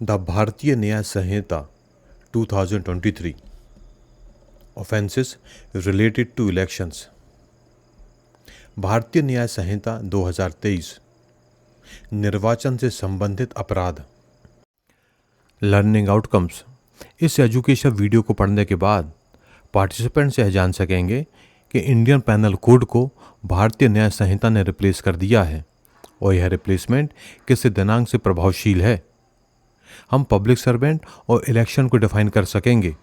The भारतीय न्याय संहिता 2023 offences related to elections. भारतीय न्याय संहिता 2023 निर्वाचन से संबंधित अपराध। Learning outcomes. इस एजुकेशन वीडियो को पढ़ने के बाद पार्टिसिपेंट्स यह जान सकेंगे कि इंडियन पैनल कोड को भारतीय न्याय संहिता ने रिप्लेस कर दिया है और यह रिप्लेसमेंट किस दिनांक से प्रभावशील है। हम पब्लिक सर्वेंट और इलेक्शन को डिफाइन कर सकेंगे।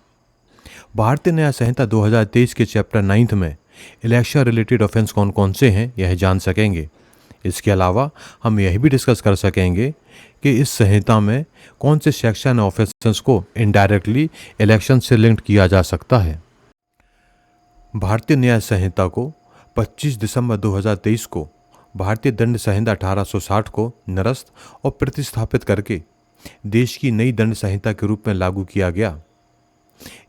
भारतीय न्याय संहिता 2023 के चैप्टर 9 में इलेक्शन रिलेटेड ऑफेंस कौन कौन से हैं यह जान सकेंगे। इसके अलावा हम यह भी डिस्कस कर सकेंगे कि इस संहिता में कौन से सेक्शन ऑफेंसेस को इनडायरेक्टली इलेक्शन से लिंक किया जा सकता है। भारतीय न्याय संहिता को 25 दिसंबर 2023 को भारतीय दंड संहिता 1860 को निरस्त और प्रतिस्थापित करके देश की नई दंड संहिता के रूप में लागू किया गया।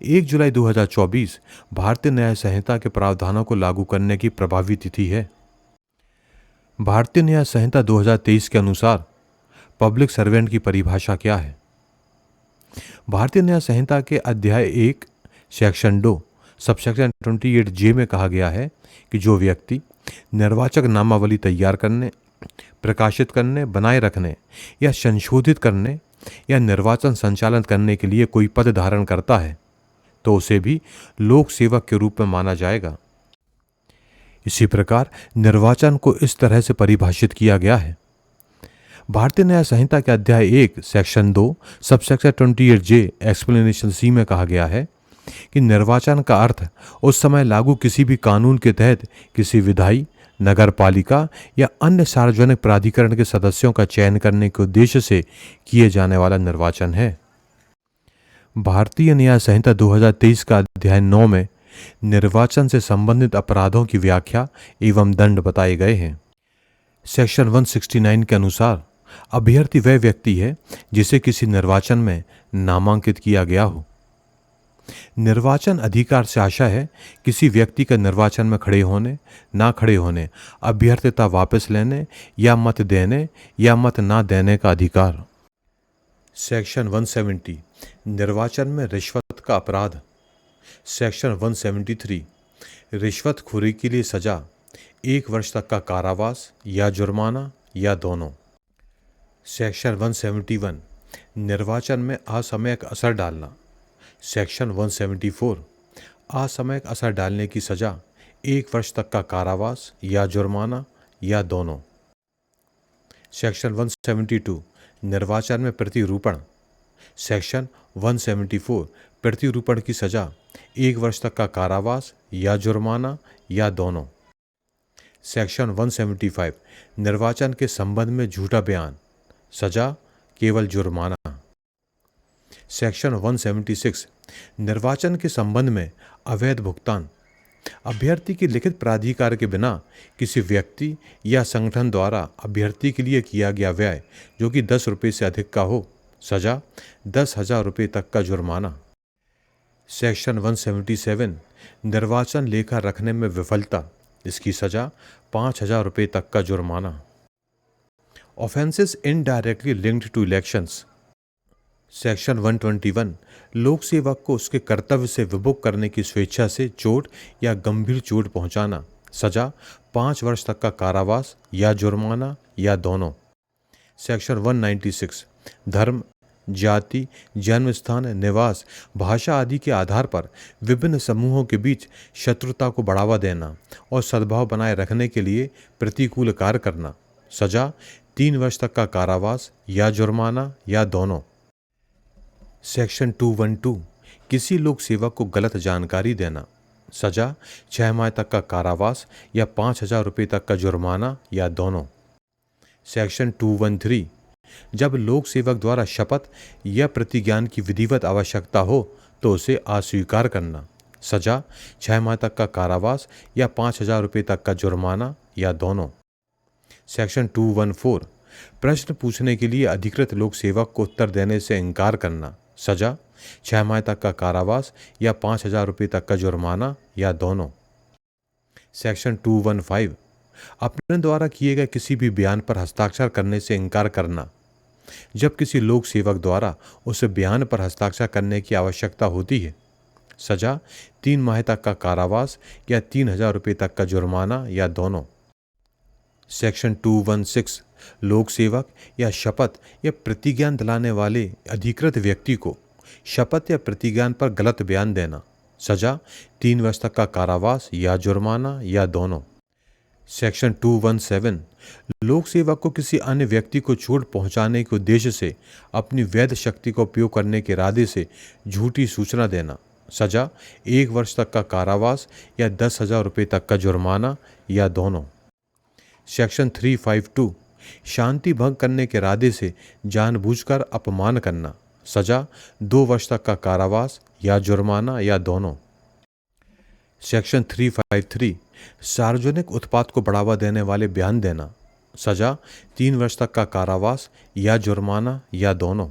1 जुलाई 2024 भारतीय न्याय संहिता के प्रावधानों को लागू करने की प्रभावी तिथि है। भारतीय न्याय संहिता 2023 के अनुसार पब्लिक सर्वेंट की परिभाषा क्या है। भारतीय न्याय संहिता के अध्याय 1 सेक्शन 2 सबसेक्शन 28J में कहा गया है कि जो व्यक्ति निर्वाचक नामावली तैयार करने, प्रकाशित करने, बनाए रखने या संशोधित करने या निर्वाचन संचालन करने के लिए कोई पद धारण करता है तो उसे भी लोक सेवक के रूप में माना जाएगा। इसी प्रकार निर्वाचन को इस तरह से परिभाषित किया गया है। भारतीय न्याय संहिता के अध्याय 1 section 2 subsection 28J explanation C में कहा गया है कि निर्वाचन का अर्थ उस समय लागू किसी भी कानून के तहत किसी विधायी, नगर पालिका या अन्य सार्वजनिक प्राधिकरण के सदस्यों का चयन करने के उद्देश्य से किए जाने वाला निर्वाचन है। भारतीय न्याय संहिता 2023 का अध्याय 9 में निर्वाचन से संबंधित अपराधों की व्याख्या एवं दंड बताए गए हैं। सेक्शन 169 के अनुसार अभ्यर्थी वह व्यक्ति है जिसे किसी निर्वाचन में नामांकित किया गया हो। निर्वाचन अधिकार से आशा है किसी व्यक्ति का निर्वाचन में खड़े होने, ना खड़े होने, अभ्यर्थिता वापस लेने या मत देने या मत ना देने का अधिकार। सेक्शन 170 निर्वाचन में रिश्वत का अपराध। सेक्शन 173 रिश्वतखोरी के लिए सजा 1 वर्ष तक का कारावास या जुर्माना या दोनों। सेक्शन 171 निर्वाचन में असामयिक असर डालना। सेक्शन 174 असामयिक असर डालने की सजा 1 वर्ष तक का कारावास या जुर्माना या दोनों। सेक्शन 172 निर्वाचन में प्रतिरूपण। सेक्शन 174 प्रतिरूपण की सजा 1 वर्ष तक का कारावास या जुर्माना या दोनों। सेक्शन 175 निर्वाचन के संबंध में झूठा बयान, सजा केवल जुर्माना। सेक्शन 176 निर्वाचन के संबंध में अवैध भुगतान। अभ्यर्थी के लिखित प्राधिकार के बिना किसी व्यक्ति या संगठन द्वारा अभ्यर्थी के लिए किया गया व्यय जो कि 10 रुपये से अधिक का हो, सजा 10,000 रुपये तक का जुर्माना। सेक्शन 177 निर्वाचन लेखा रखने में विफलता, इसकी सजा 5,000 रुपये तक का जुर्माना। Offences indirectly linked to elections. Section 121 लोक सेवक को उसके कर्तव्य से विमुख करने की स्वेच्छा से चोट या गंभीर चोट पहुंचाना, सजा 5 वर्ष तक का कारावास या जुर्माना या दोनों। सेक्शन 196 धर्म, जाति, जन्म स्थान, निवास, भाषा आदि के आधार पर विभिन्न समूहों के बीच शत्रुता को बढ़ावा देना और सद्भाव बनाए रखने के लिए प्रतिकूल कार्य करना, सजा 3 वर्ष तक का कारावास या जुर्माना या दोनों। सेक्शन 212 किसी लोक सेवक को गलत जानकारी देना, सजा 6 माह तक का कारावास या 5,000 रुपये तक का जुर्माना या दोनों। सेक्शन 213 जब लोक सेवक द्वारा शपथ या प्रतिज्ञान की विधिवत आवश्यकता हो तो उसे अस्वीकार करना, सजा 6 माह तक का कारावास या 5,000 रुपये तक का जुर्माना या दोनों। सेक्शन 214 प्रश्न पूछने के लिए अधिकृत लोक सेवक को उत्तर देने से इनकार करना, सजा 6 माह तक का कारावास या 5,000 रुपये तक का जुर्माना या दोनों। सेक्शन 215 अपने द्वारा किए गए किसी भी बयान पर हस्ताक्षर करने से इनकार करना, जब किसी लोक सेवक द्वारा उस बयान पर हस्ताक्षर करने की आवश्यकता होती है। सजा 3 माह तक का कारावास या 3,000 रुपये तक का जुर्माना या दोनों। सेक्शन 216 लोक सेवक या शपथ या प्रतिज्ञान दिलाने वाले अधिकृत व्यक्ति को शपथ या प्रतिज्ञान पर गलत बयान देना। सजा 3 वर्ष तक का कारावास या जुर्माना या दोनों। सेक्शन 217 लोक सेवक को किसी अन्य व्यक्ति को चोट पहुंचाने के उद्देश्य से अपनी वैध शक्ति का उपयोग करने के इरादे से झूठी सूचना देना। सजा 1 वर्ष तक का कारावास या 10,000 रुपये तक का जुर्माना या दोनों। सेक्शन 352 शांति भंग करने के इरादे से जानबूझकर अपमान करना। सजा 2 वर्ष तक का कारावास या जुर्माना या दोनों। सेक्शन 353 सार्वजनिक उत्पात को बढ़ावा देने वाले बयान देना। सजा 3 वर्ष तक का कारावास या जुर्माना या दोनों।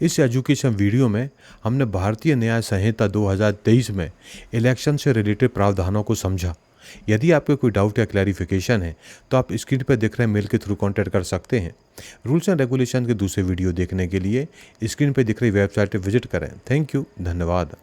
इस एजुकेशन वीडियो में हमने भारतीय न्याय संहिता 2023 में इलेक्शन से रिलेटेड प्रावधानों को समझा। यदि आपको कोई डाउट या क्लैरिफिकेशन है तो आप स्क्रीन पर दिख रहे मेल के थ्रू कॉन्टैक्ट कर सकते हैं। रूल्स एंड रेगुलेशन के दूसरे वीडियो देखने के लिए स्क्रीन पर दिख रही वेबसाइट पर विजिट करें। थैंक यू, धन्यवाद।